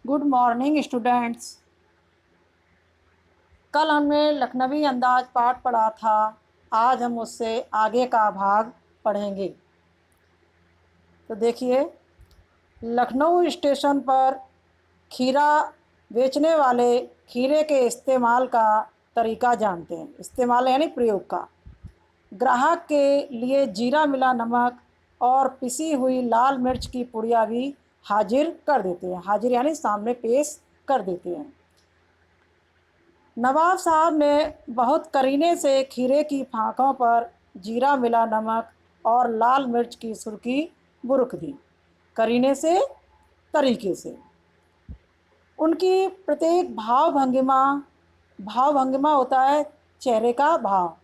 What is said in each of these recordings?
Good morning students. कल हमने लखनवी अंदाज पाठ पढ़ा था। आज हम उससे आगे का भाग पढ़ेंगे। तो देखिए, लखनऊ स्टेशन पर खीरा बेचने वाले खीरे के इस्तेमाल का तरीका जानते हैं। इस्तेमाल यानी प्रयोग का। ग्राहक के लिए जीरा मिला नमक और पिसी हुई लाल मिर्च की पुड़िया भी हाजिर कर देते हैं। हाजिर यानी सामने पेश कर देते हैं। नवाब साहब ने बहुत करीने से खीरे की फाँकों पर जीरा मिला नमक और लाल मिर्च की सुर्खी बुरुक दी। करीने से, तरीके से। उनकी प्रत्येक भाव भंगिमा होता है चेहरे का भाव,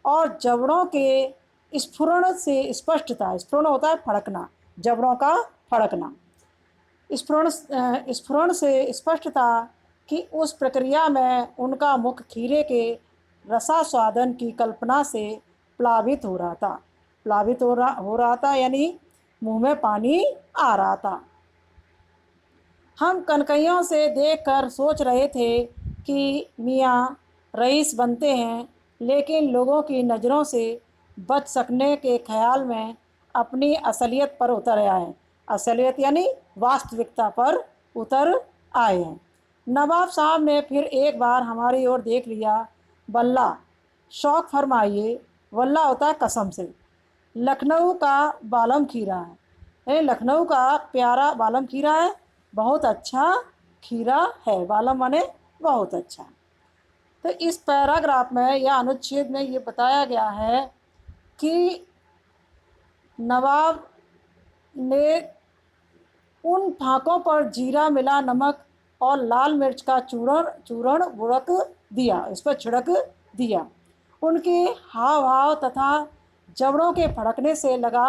और जबड़ों के स्फुरण से स्पष्ट था। स्फुरण होता है फड़कना, जबड़ों का फड़कना। स्फुरण से स्पष्ट था कि उस प्रक्रिया में उनका मुख खीरे के रसास्वादन की कल्पना से प्लावित हो रहा था। प्लावित हो रहा था यानी मुंह में पानी आ रहा था। हम कनकइयों से देखकर सोच रहे थे कि मियाँ रईस बनते हैं, लेकिन लोगों की नज़रों से बच सकने के ख्याल में अपनी असलियत पर उतर आए हैं। असलियत यानी वास्तविकता पर उतर आए हैं। नवाब साहब ने फिर एक बार हमारी ओर देख लिया। वल्ला, शौक़ फरमाइए। वल्ला होता है कसम से। लखनऊ का बालम खीरा है। लखनऊ का प्यारा बालम खीरा है। बहुत अच्छा खीरा है। बालम माने बहुत अच्छा। तो इस पैराग्राफ में या अनुच्छेद में ये बताया गया है कि नवाब ने उन फाँकों पर जीरा मिला नमक और लाल मिर्च का चूर्ण बुड़क दिया, इस पर छिड़क दिया। उनके हाव भाव तथा जबड़ों के फड़कने से लगा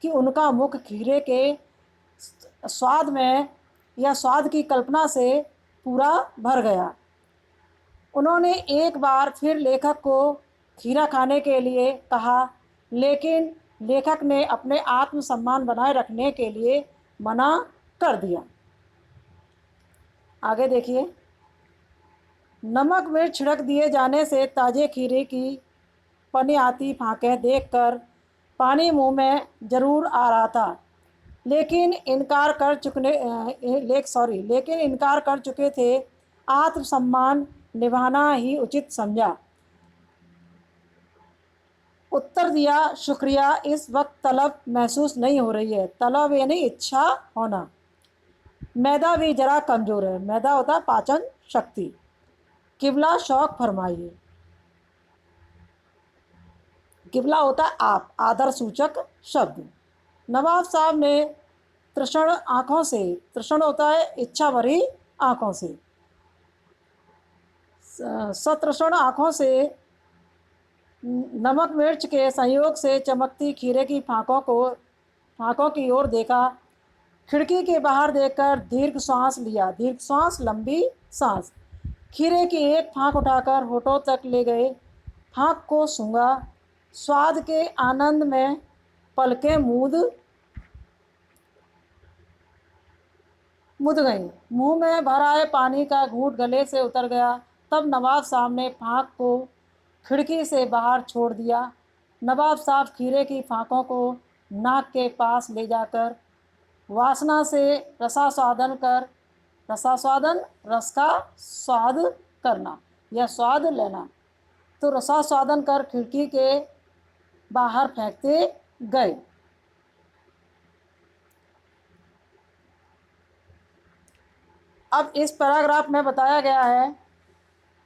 कि उनका मुख खीरे के स्वाद में या स्वाद की कल्पना से पूरा भर गया। उन्होंने एक बार फिर लेखक को खीरा खाने के लिए कहा, लेकिन लेखक ने अपने आत्मसम्मान बनाए रखने के लिए मना कर दिया। आगे देखिए। नमक मिर्च छिड़क दिए जाने से ताजे खीरे की पनी आती फाँकें देखकर पानी मुंह में ज़रूर आ रहा था, लेकिन इनकार कर चुके थे। आत्मसम्मान निभाना ही उचित समझा। उत्तर दिया, शुक्रिया, इस वक्त तलब महसूस नहीं हो रही है। तलब यानी इच्छा होना। मैदा भी जरा कमज़ोर है। मैदा होता है पाचन शक्ति। किबला, शौक़ फरमाइए। किबला होता है आप, आदर सूचक शब्द। नवाब साहब ने तृषण आँखों से, तृषण होता है इच्छा भरी आँखों से, सतृषण आँखों से नमक मिर्च के संयोग से चमकती खीरे की फाँकों की ओर देखा। खिड़की के बाहर देखकर दीर्घ सांस लिया। दीर्घ सांस, लंबी सांस। खीरे की एक फाँक उठाकर होठों तक ले गए। फाँक को सूंघा। स्वाद के आनंद में पलकें मुद गईं। मुंह में भर आए पानी का घूंट गले से उतर गया। तब नवाब साहब ने फाँक को खिड़की से बाहर छोड़ दिया। नवाब साहब खीरे की फाँकों को नाक के पास ले जाकर वासना से रस का स्वाद करना या स्वाद लेना, तो रसास्वादन कर खिड़की के बाहर फेंकते गए। अब इस पैराग्राफ में बताया गया है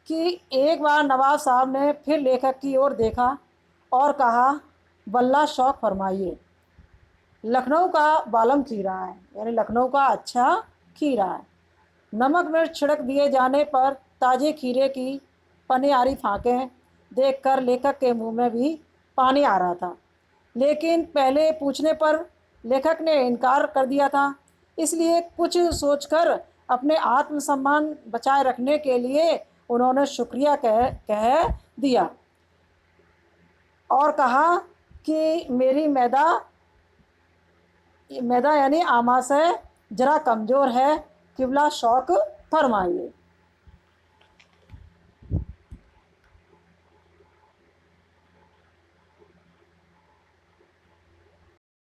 कि एक बार नवाब साहब ने फिर लेखक की ओर देखा और कहा, वल्ला, शौक़ फरमाइए। लखनऊ का बालम खीरा है, यानी लखनऊ का अच्छा खीरा है। नमक मिर्च छिड़क दिए जाने पर ताज़े खीरे की पनियारी फाँकें देखकर लेखक के मुंह में भी पानी आ रहा था, लेकिन पहले पूछने पर लेखक ने इनकार कर दिया था। इसलिए कुछ सोचकर अपने आत्मसम्मान बचाए रखने के लिए उन्होंने शुक्रिया कह दिया और कहा कि मेरी मैदा यानी आमाशय ज़रा कमज़ोर है। किबला शौक फरमाइए।